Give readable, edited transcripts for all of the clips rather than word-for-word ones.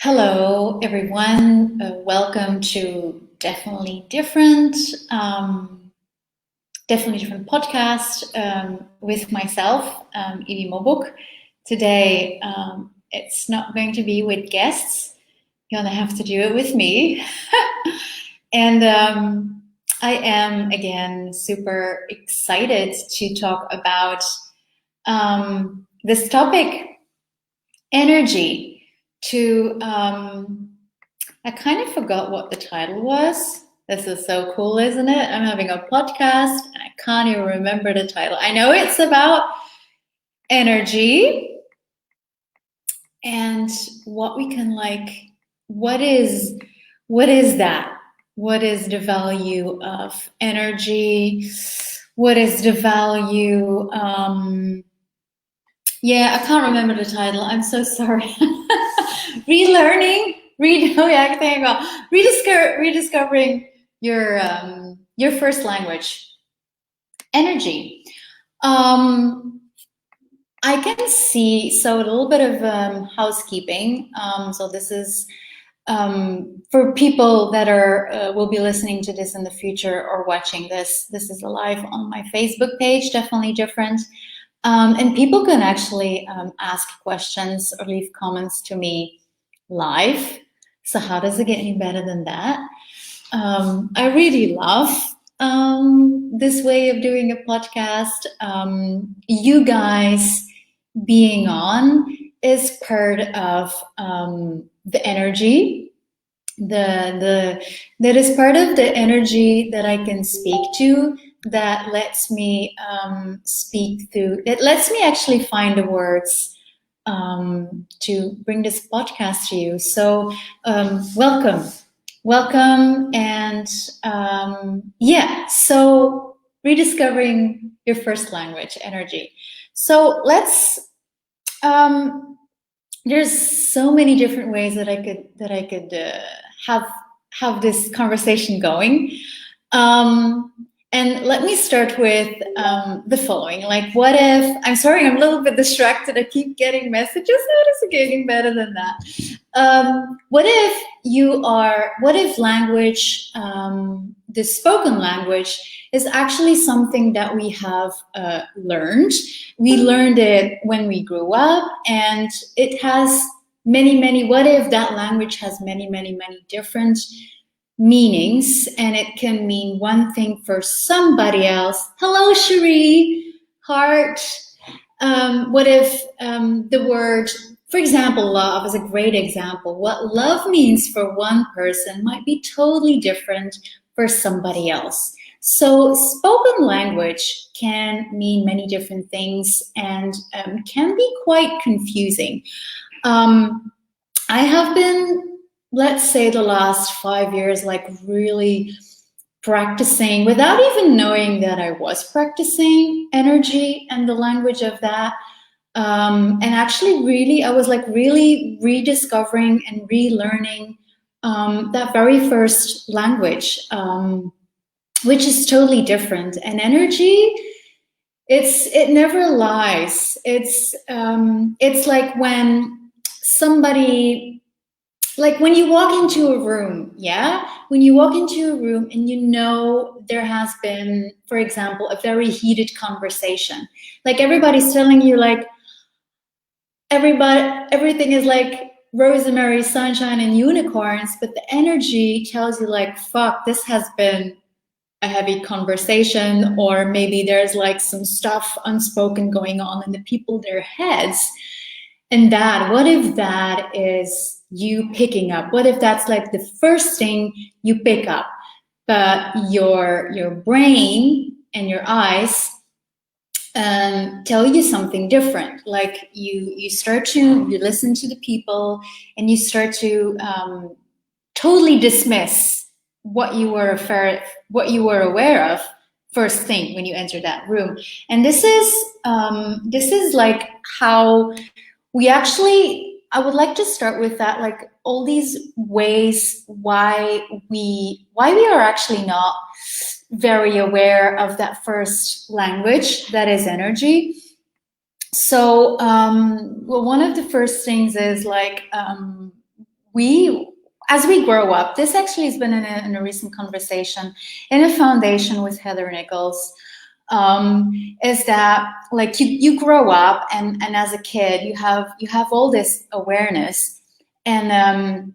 Hello, everyone. Welcome to Definitely Different, podcast with myself, 𝘍𝘂𝘍𝘐. Today, it's not going to be with guests. You're gonna have to do it with me. And I am again super excited to talk about this topic, energy. I kind of forgot what the title was. This is so cool, isn't it? I'm having a podcast and I can't even remember the title. I know it's about energy and what we can what is that? What is the value of energy? What is the value? Yeah, I can't remember the title. I'm so sorry. Rediscovering your first language. Energy. I can see, so a little bit of housekeeping. So this is for people that will be listening to this in the future or watching this. This is live on my Facebook page, Definitely Different. And people can actually ask questions or leave comments to me live. So how does it get any better than that? I really love this way of doing a podcast. You guys being on is part of the energy. That is part of the energy that I can speak to, that lets me speak through, it lets me actually find the words to bring this podcast to you. So welcome, and yeah, so rediscovering your first language, energy. So let's, there's so many different ways that I could have this conversation going. And let me start with the following. Like, what if, I'm sorry, I'm a little bit distracted. I keep getting messages. How does it getting better than that? What if language, the spoken language, is actually something that we have learned. We learned it when we grew up, and it has many, what if that language has many different meanings, and it can mean one thing for somebody else. Hello, Cherie, heart. What if the word, for example, love is a great example. What love means for one person might be totally different for somebody else. So spoken language can mean many different things and can be quite confusing. I have been, let's say, the last 5 years, like really practicing without even knowing that I was practicing energy and the language of that. And actually really, I was like really rediscovering and relearning that very first language, which is totally different. And energy, it never lies. It's like when somebody, like when you walk into a room, yeah? When you walk into a room and you know there has been, for example, a very heated conversation. Like everybody's telling you like, everything is like rosemary, sunshine, and unicorns, but the energy tells you like, fuck, this has been a heavy conversation, or maybe there's like some stuff unspoken going on in the people, their heads. And that, what if that is you picking up? What if that's like the first thing you pick up, but your brain and your eyes tell you something different? Like you listen to the people and you start to totally dismiss what you were aware of first thing when you enter that room. And this is like how we actually, I would like to start with that, like all these ways why we are actually not very aware of that first language that is energy. So well, one of the first things is like as we grow up, this actually has been in a recent conversation in a foundation with Heather Nichols, is that like you grow up and as a kid you have all this awareness, and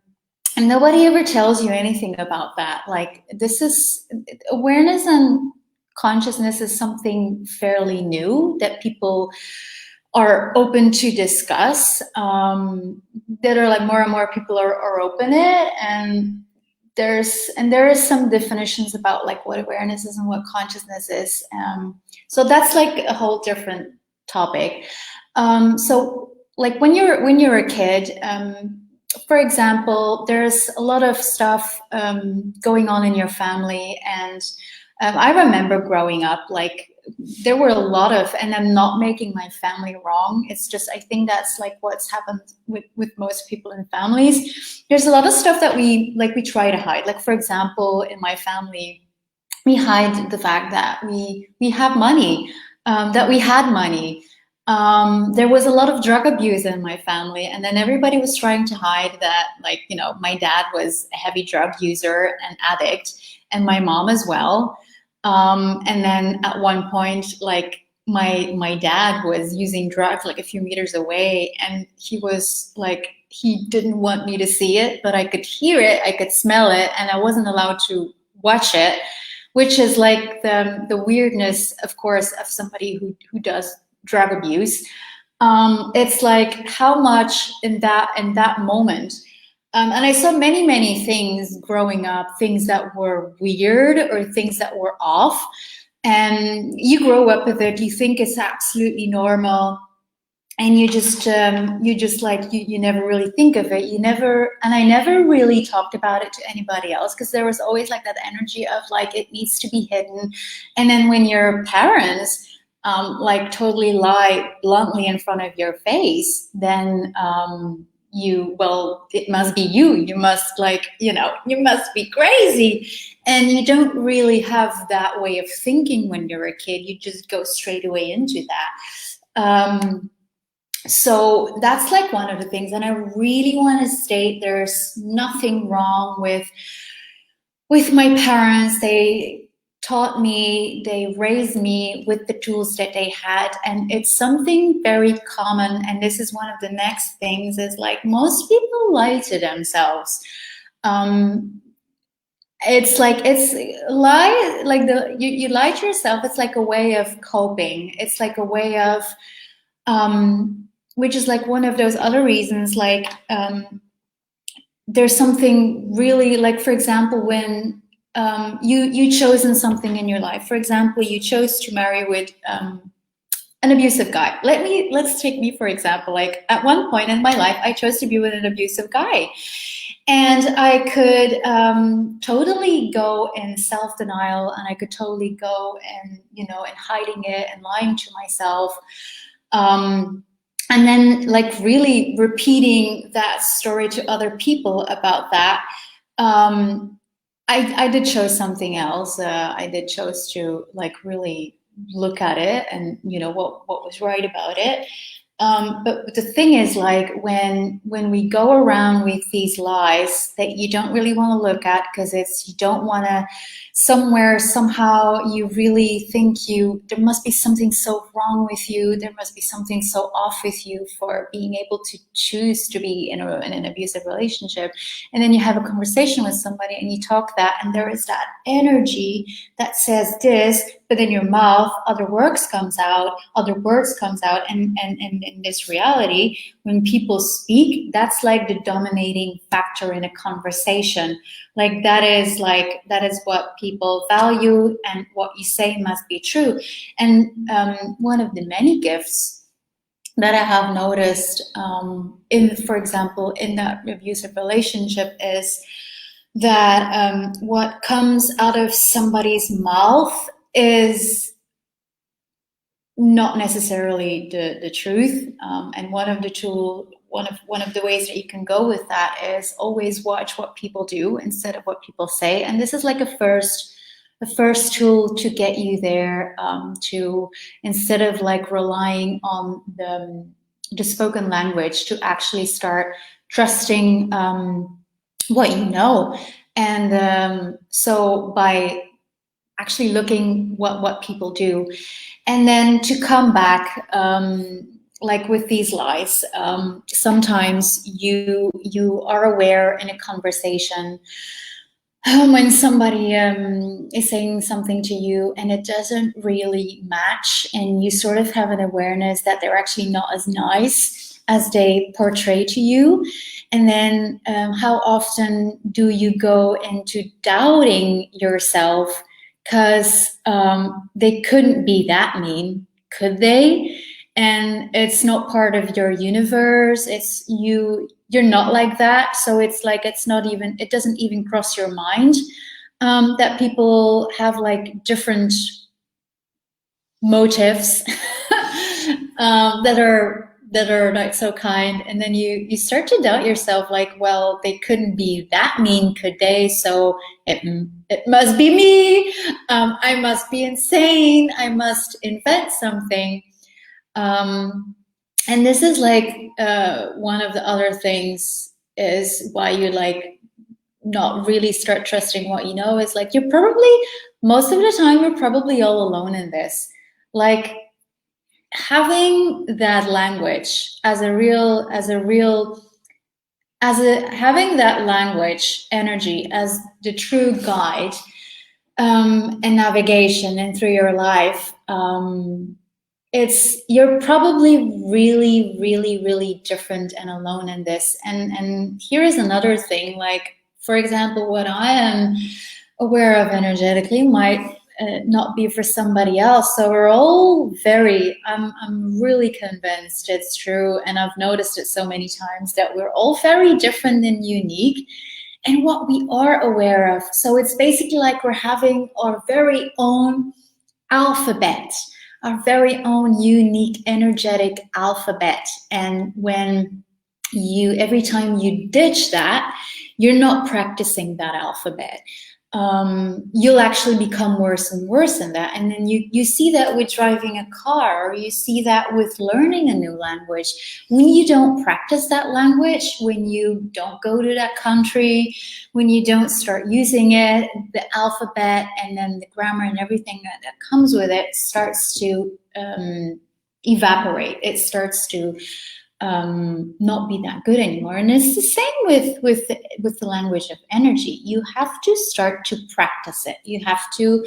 nobody ever tells you anything about that. Like, this is awareness and consciousness is something fairly new that people are open to discuss, that are like more and more people are open it, and there is some definitions about like what awareness is and what consciousness is. So that's like a whole different topic. So like when you're a kid, for example, there's a lot of stuff going on in your family, and I remember growing up, like there were a lot of, and I'm not making my family wrong, it's just I think that's like what's happened with most people in families. There's a lot of stuff that we try to hide. Like, for example, in my family, we hide the fact that we have money, that we had money. There was a lot of drug abuse in my family, and then everybody was trying to hide that, like, you know, my dad was a heavy drug user and addict, and my mom as well. And then at one point, like my dad was using drugs like a few meters away, and he was like, he didn't want me to see it, but I could hear it, I could smell it, and I wasn't allowed to watch it, which is like the weirdness, of course, of somebody who does drug abuse. It's like how much in that moment. And I saw many things growing up, things that were weird or things that were off. And you grow up with it, you think it's absolutely normal. And you never really think of it. And I never really talked about it to anybody else, because there was always like that energy of like, it needs to be hidden. And then when your parents like totally lie bluntly in front of your face, then it must be you must, like, you know, you must be crazy. And you don't really have that way of thinking when you're a kid. You just go straight away into that. So that's like one of the things. And I really want to state there's nothing wrong with my parents. They taught me, they raised me with the tools that they had, and it's something very common. And this is one of the next things, is like most people lie to themselves. It's like, you lie to yourself. It's like a way of coping. It's like a way of, which is like one of those other reasons, like there's something really, like, for example, when you chosen something in your life. For example, you chose to marry with an abusive guy. Let's take me for example. Like, at one point in my life, I chose to be with an abusive guy, and I could totally go in self-denial, and I could totally go and, you know, and hiding it and lying to myself, and then like really repeating that story to other people about that. I did chose something else. I did chose to like really look at it and, you know, what was right about it. But the thing is, like, when we go around with these lies that you don't really want to look at, because you don't want to, somehow you really think there must be something so wrong with you, there must be something so off with you for being able to choose to be in an abusive relationship. And then you have a conversation with somebody and you talk that, and there is that energy that says this, but in your mouth other words comes out, and in this reality, when people speak, that's like the dominating factor in a conversation. Like, that is what people value, and what you say must be true. And one of the many gifts that I have noticed for example, in that abusive relationship, is that what comes out of somebody's mouth is not necessarily the truth. And one of the ways that you can go with that is always watch what people do instead of what people say. And this is like a first tool to get you there, to, instead of like relying on the spoken language, to actually start trusting what you know. And so by actually looking what people do, and then to come back, like with these lies, sometimes you are aware in a conversation when somebody is saying something to you and it doesn't really match, and you sort of have an awareness that they're actually not as nice as they portray to you. And then how often do you go into doubting yourself because they couldn't be that mean, could they? And it's not part of your universe. It's you're not like that. So it's like, it's not even, it doesn't even cross your mind that people have like different motives that are not so kind. And then you start to doubt yourself, like, well, they couldn't be that mean, could they? So it must be me. I must be insane. I must invent something. And this is like one of the other things is why you like not really start trusting what you know, is like you're probably, most of the time, you're probably all alone in this. Like having that language having that language energy as the true guide and navigation and through your life, you're probably really, really, really different and alone in this. And here is another thing, like, for example, what I am aware of energetically might not be for somebody else. So we're all I'm really convinced it's true, and I've noticed it so many times, that we're all very different and unique in what we are aware of. So it's basically like we're having our very own alphabet, our very own unique energetic alphabet. And when every time you ditch that, you're not practicing that alphabet. You'll actually become worse and worse in that. And then you see that with driving a car, or you see that with learning a new language. When you don't practice that language, when you don't go to that country, when you don't start using it, the alphabet and then the grammar and everything that comes with it starts to evaporate. It starts to not be that good anymore. And it's the same with the language of energy. You have to start to practice it. You have to,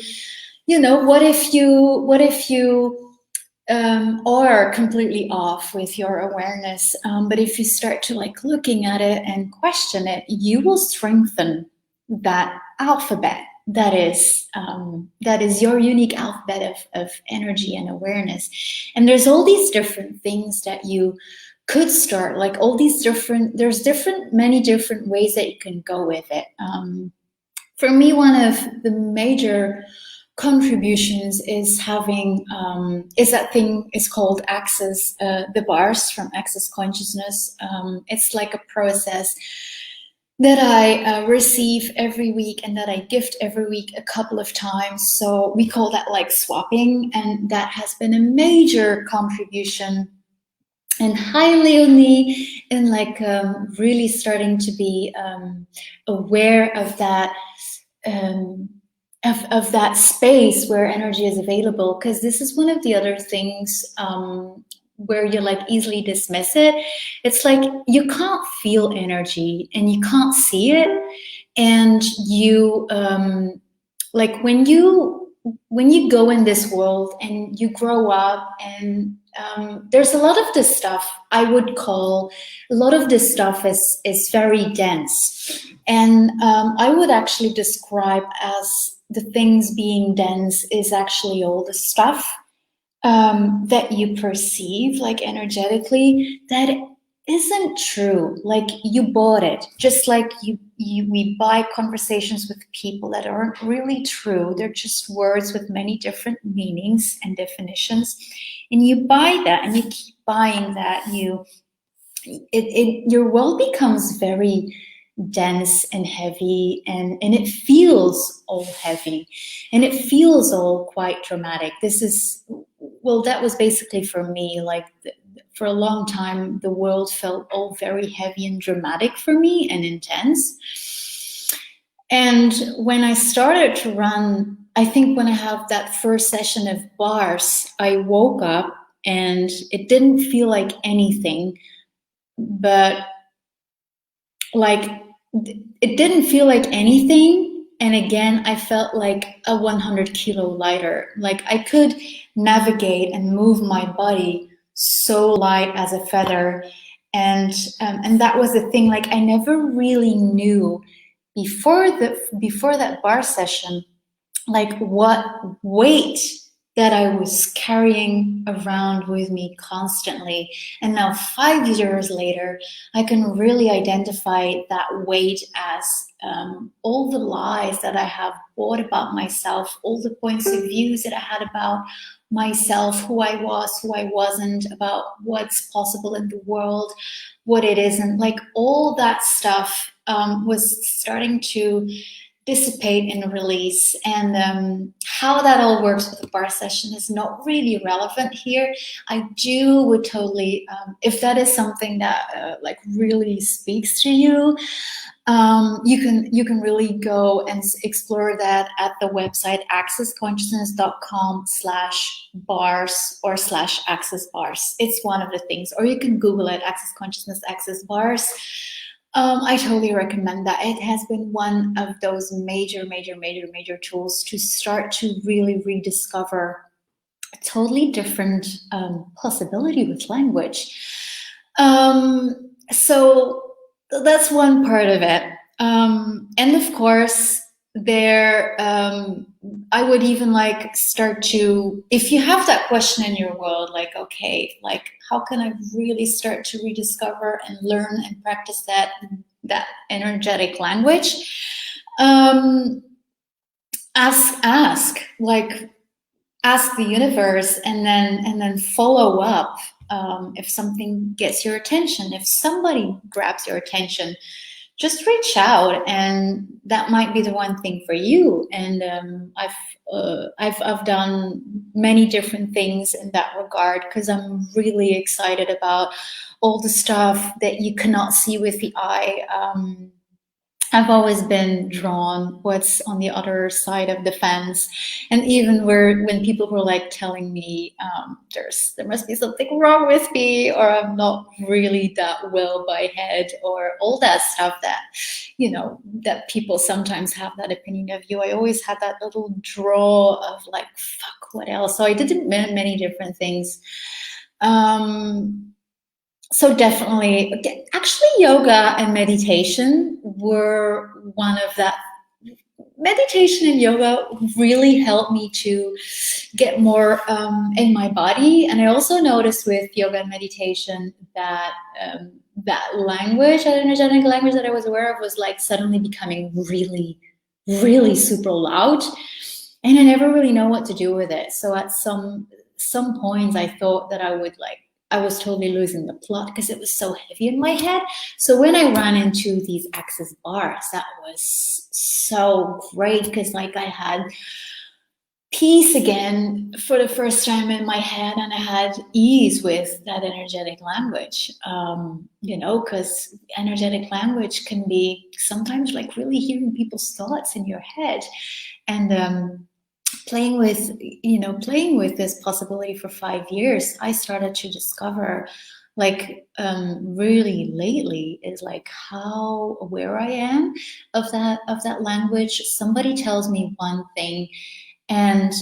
what if you are completely off with your awareness, but if you start to like looking at it and question it, you will strengthen that alphabet that is your unique alphabet of energy and awareness. And there's all these different things that you could start, like all these there's many different ways that you can go with it. For me, one of the major contributions is having, is that thing is called Access, the bars from Access Consciousness. It's like a process that I receive every week and that I gift every week a couple of times. So we call that like swapping, and that has been a major contribution. And hi, Leonie, and like really starting to be aware of that, of that space where energy is available. Because this is one of the other things where you like easily dismiss it. It's like you can't feel energy and you can't see it, and you like when you go in this world and you grow up, and there's a lot of this stuff, I would call, a lot of this stuff is very dense. And I would actually describe as the things being dense is actually all the stuff that you perceive, like energetically, that isn't true. Like you bought it, just like we buy conversations with people that aren't really true. They're just words with many different meanings and definitions. And you buy that and you keep buying that. Your world becomes very dense and heavy, and it feels all heavy, and it feels all quite dramatic. This is, well, that was basically for me, like for a long time, the world felt all very heavy and dramatic for me and intense. And when I started to run, I think when I have that first session of bars, I woke up and it didn't feel like anything, but like it didn't feel like anything. And again, I felt like a 100 kilo lighter. Like I could navigate and move my body so light as a feather. And that was the thing. Like I never really knew before that bar session, like what weight that I was carrying around with me constantly. And now 5 years later, I can really identify that weight as all the lies that I have bought about myself, all the points of views that I had about myself, who I was, who I wasn't, about what's possible in the world, what it isn't. Like all that stuff was starting to dissipate and release. And how that all works with the bar session is not really relevant here. I would totally, if that is something that like really speaks to you, you can really go and explore that at the website accessconsciousness.com/bars or /accessbars. It's one of the things, or you can Google it, Access Consciousness, Access Bars. I totally recommend that. It has been one of those major tools to start to really rediscover a totally different possibility with language. So that's one part of it. And of course, I would even like start to, if you have that question in your world, like, okay, like how can I really start to rediscover and learn and practice that energetic language? Ask the universe, and then follow up. If something gets your attention, if somebody grabs your attention, just reach out, and that might be the one thing for you. And I've done many different things in that regard, because I'm really excited about all the stuff that you cannot see with the eye. I've always been drawn what's on the other side of the fence, and even when people were like telling me there must be something wrong with me, or I'm not really that well by head, or all that stuff that, you know, that people sometimes have that opinion of you. I always had that little draw of like, fuck, what else? So I did many different things. So definitely, actually, yoga and meditation were one of that. Meditation and yoga really helped me to get more in my body. And I also noticed with yoga and meditation that that language, that energetic language that I was aware of, was like suddenly becoming really super loud. And I never really know what to do with it. So at some points I thought that I was totally losing the plot because it was so heavy in my head. So when I ran into these access bars, that was so great, because like I had peace again for the first time in my head, and I had ease with that energetic language, you know, because energetic language can be sometimes like really hearing people's thoughts in your head. And playing with this possibility for 5 years, I started to discover, like, really lately, is like how aware I am of that language. Somebody tells me one thing, and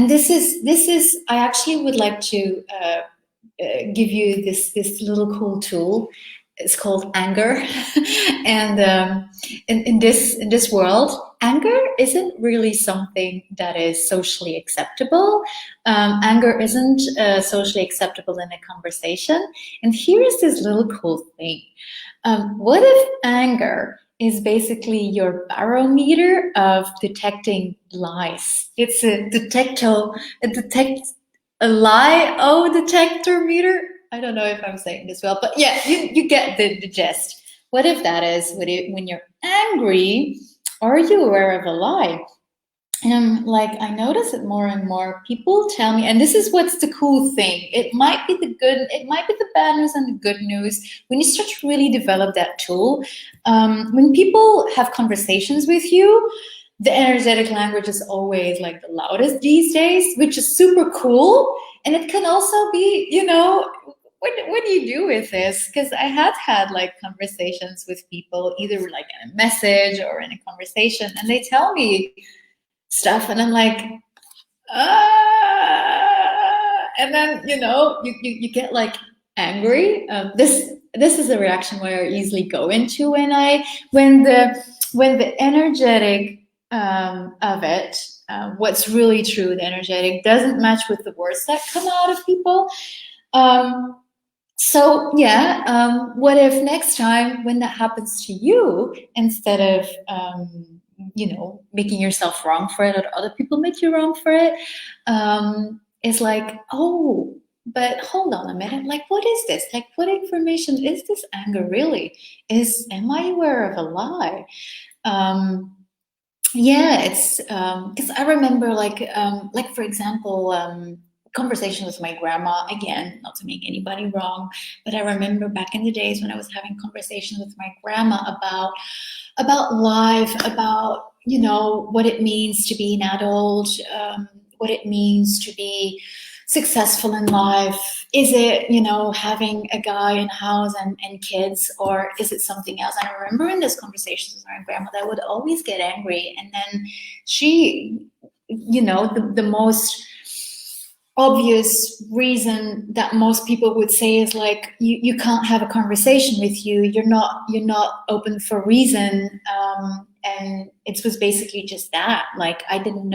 this is I actually would like to give you this little cool tool. It's called anger. And in this world, anger isn't really something that is socially acceptable. Anger isn't socially acceptable in a conversation. And here is this little cool thing. What if anger is basically your barometer of detecting lies? It's a lie detector meter. I don't know if I'm saying this well, but yeah, you get the gist. What if that is when you're angry, are you aware of a lie? like, I notice it more and more. People tell me, and this is what's the cool thing. It might be the good, it might be the bad news and the good news. When you start to really develop that tool, when people have conversations with you, the energetic language is always like the loudest these days, which is super cool. And it can also be, you know, what do you do with this? Because I have had like conversations with people, either like in a message or in a conversation, and they tell me stuff, and I'm like, and then, you know, you get like angry. This is a reaction where I easily go into when the energetic of it, what's really true, the energetic doesn't match with the words that come out of people. So yeah, what if next time when that happens to you, instead of you know, making yourself wrong for it, or other people make you wrong for it, it's like, oh, but hold on a minute, like, what is this? Like, what information is this anger really? Am I aware of a lie? Yeah, it's because I remember like for example, conversation with my grandma, again, not to make anybody wrong, but I remember back in the days when I was having conversations with my grandma about life, about, you know, what it means to be an adult, what it means to be successful in life. Is it, you know, having a guy in house and kids, or is it something else? And I remember in those conversations with my grandma, I would always get angry, and then she, you know, the most obvious reason that most people would say is like, you can't have a conversation with you, you're not open for reason, and it was basically just that, like, I didn't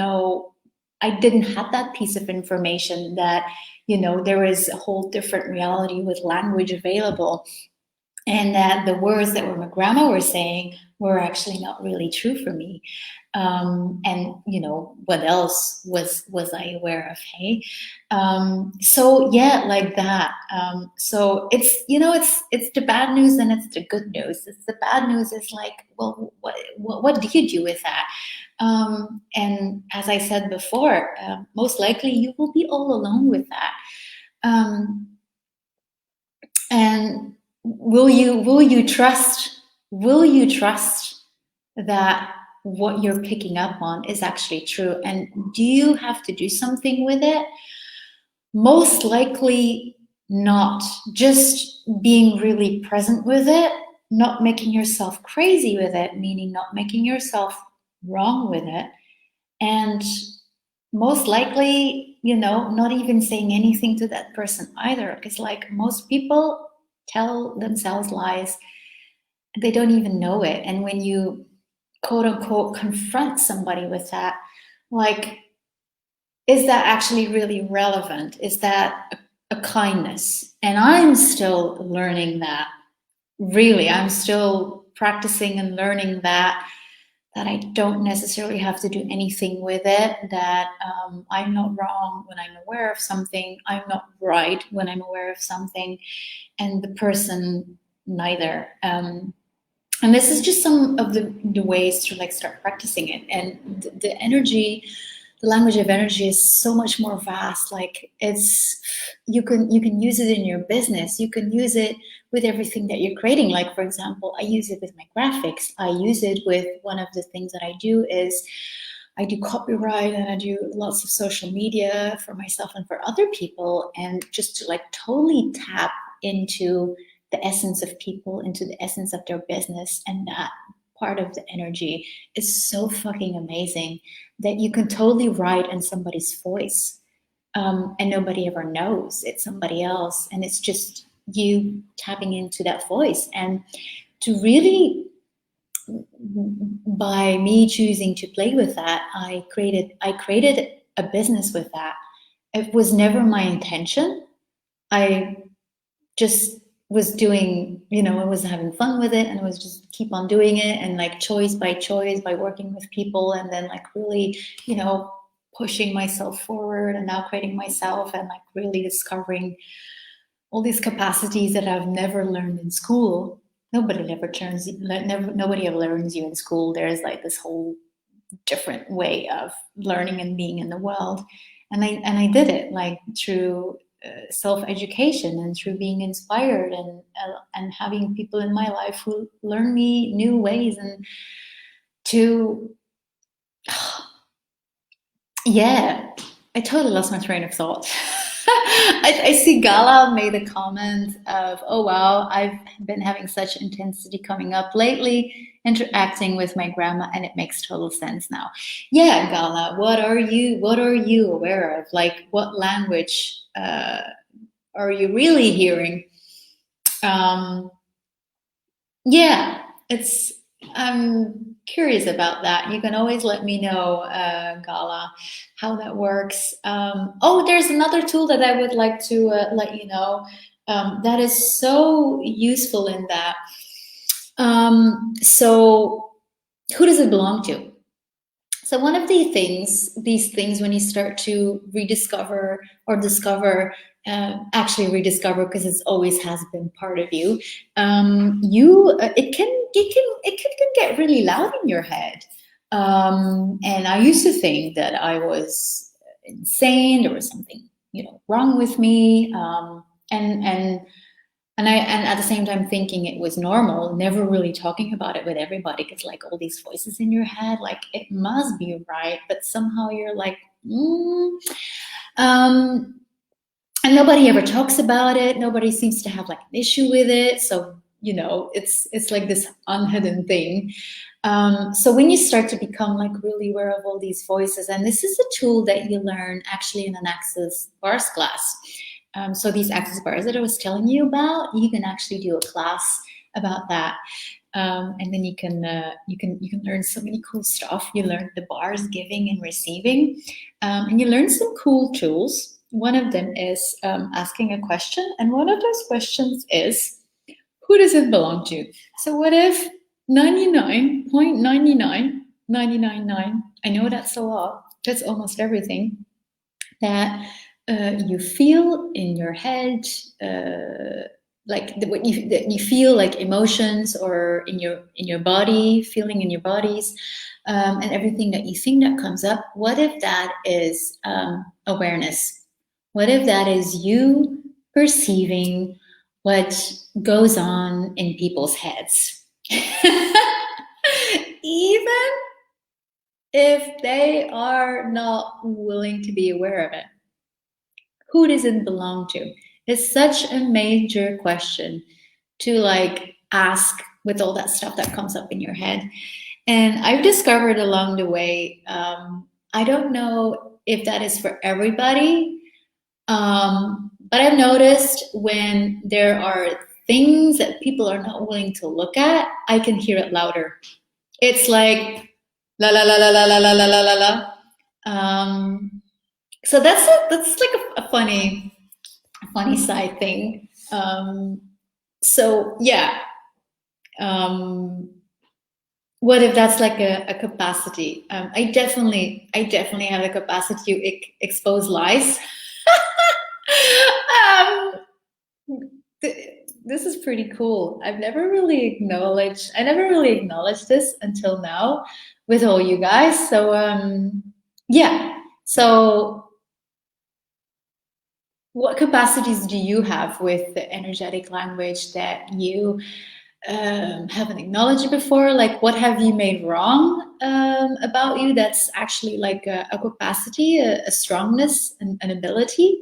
have that piece of information that, you know, there is a whole different reality with language available, and that the words that my grandma were saying were actually not really true for me. And, you know, what else was I aware of? Hey, so yeah, like that. So it's, you know, it's the bad news and it's the good news. It's the bad news is like, well, what do you do with that? And as I said before, most likely you will be all alone with that. And will you trust that what you're picking up on is actually true? And do you have to do something with it? Most likely not. Just being really present with it, not making yourself crazy with it, meaning not making yourself wrong with it, and most likely, you know, not even saying anything to that person either, because like most people tell themselves lies, they don't even know it. And when you quote unquote confront somebody with that, like, is that actually really relevant? Is that a kindness? And I'm still learning that. Really, I'm still practicing and learning that I don't necessarily have to do anything with it, that I'm not wrong when I'm aware of something, I'm not right when I'm aware of something, and the person neither. And this is just some of the ways to like start practicing it. And the energy, the language of energy is so much more vast. Like, it's, you can use it in your business, you can use it with everything that you're creating. Like, for example, I use it with my graphics. I use it with, one of the things that I do is I do copyright, and I do lots of social media for myself and for other people, and just to like totally tap into the essence of people, into the essence of their business. And that part of the energy is so fucking amazing, that you can totally write in somebody's voice, and nobody ever knows it's somebody else, and it's just you tapping into that voice. And to really, by me choosing to play with that, I created a business with that. It was never my intention. I just was doing, you know, I was having fun with it, and I was just keep on doing it, and like choice, by working with people, and then like really, you know, pushing myself forward, and now creating myself, and like really discovering all these capacities that I've never learned in school. Nobody ever learns you in school. There's like this whole different way of learning and being in the world. And I did it like through self-education and through being inspired and having people in my life who learn me new ways and to, yeah, I totally lost my train of thought. I see Gala made a comment of, oh wow, I've been having such intensity coming up lately, interacting with my grandma, and it makes total sense now. Yeah, Gala, what are you aware of? Like, what language are you really hearing? Yeah, I'm curious about that. You can always let me know, Gala, how that works. Oh, there's another tool that I would like to let you know that is so useful in that. So who does it belong to? So one of these things when you start to rediscover or discover, actually rediscover, because it always has been part of you, it can get really loud in your head. And I used to think that I was insane, there was something, wrong with me, and at the same time thinking it was normal, never really talking about it with everybody, because like all these voices in your head, like it must be right, but somehow you're like, and nobody ever talks about it. Nobody seems to have like an issue with it. So, it's like this unhidden thing. So when you start to become like really aware of all these voices, and this is a tool that you learn actually in an Access Bars class. So these Access Bars that I was telling you about, you can actually do a class about that, and then you can learn so many cool stuff. You learn the bars, giving and receiving, and you learn some cool tools. One of them is asking a question, and one of those questions is, who does it belong to? So what if 99.99999, I know that's a lot, that's almost everything, that you feel in your head, like what you feel like emotions, or in your body, feeling in your bodies, and everything that you think that comes up. What if that is awareness? What if that is you perceiving what goes on in people's heads? Even if they are not willing to be aware of it. Who does it belong to? It's such a major question to like ask with all that stuff that comes up in your head. And I've discovered along the way, I don't know if that is for everybody, but I've noticed when there are things that people are not willing to look at, I can hear it louder. It's like la la la la la la la la la la. So that's like a funny side thing. So yeah, what if that's like a capacity? I definitely have the capacity to expose lies. This is pretty cool. I never really acknowledged this until now with all you guys. So yeah. So what capacities do you have with the energetic language that you haven't acknowledged before? Like, what have you made wrong about you that's actually like a capacity, a strongness, an ability?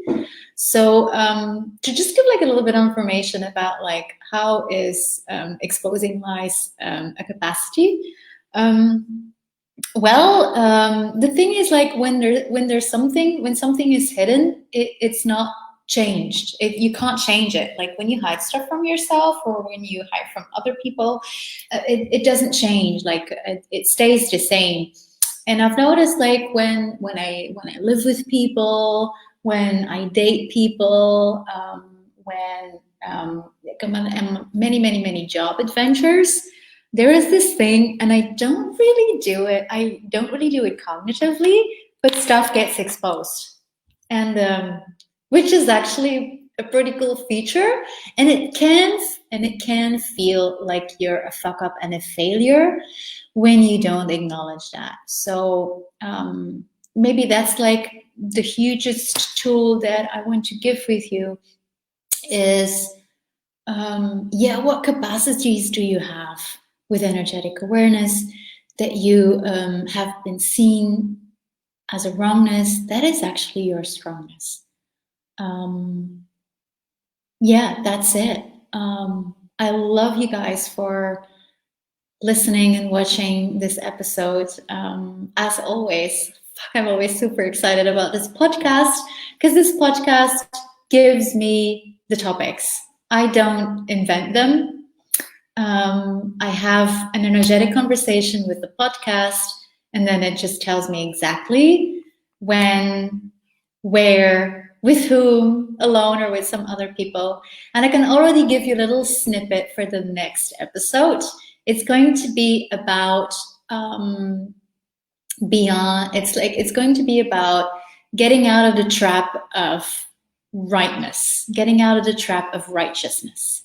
So to just give like a little bit of information about like how is exposing lies a capacity. Well, the thing is, like when something is hidden, it's not changed. You can't change it. Like when you hide stuff from yourself or when you hide from other people, it doesn't change. Like it stays the same. And I've noticed, like when I live with people, when I date people, when many job adventures, there is this thing, and I don't really do it cognitively, but stuff gets exposed, and which is actually a pretty cool feature, and it can and it can feel like you're a fuck up and a failure when you don't acknowledge that. So maybe that's like the hugest tool that I want to give with you is, yeah, what capacities do you have with energetic awareness that you have been seen as a wrongness? That is actually your strongness. Yeah, that's it. I love you guys for listening and watching this episode. As always, I'm always super excited about this podcast because this podcast gives me the topics. I don't invent them. I have an energetic conversation with the podcast, and then it just tells me exactly when, where, with whom, alone or with some other people. And I can already give you a little snippet for the next episode. It's going to be about it's going to be about getting out of the trap of rightness, getting out of the trap of righteousness.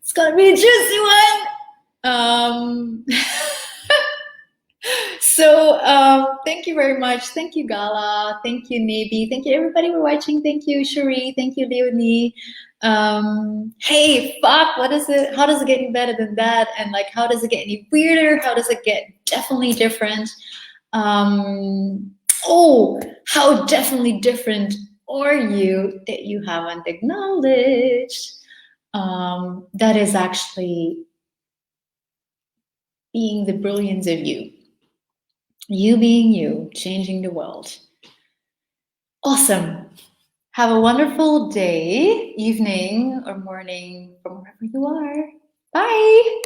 It's gonna be a juicy one. So thank you very much. Thank you, Gala. Thank you, 𝘵𝘂𝘐. Thank you, everybody for watching. Thank you, 𝘕𝘂𝑟𝑖. Thank you, Leonie. Hey, fuck, what is it? How does it get any better than that? And like, how does it get any weirder? How does it get definitely different? Oh, how definitely different are you that you haven't acknowledged? That is actually being the brilliance of you. You being you, changing the world. Awesome. Have a wonderful day, evening, or morning from wherever you are. Bye.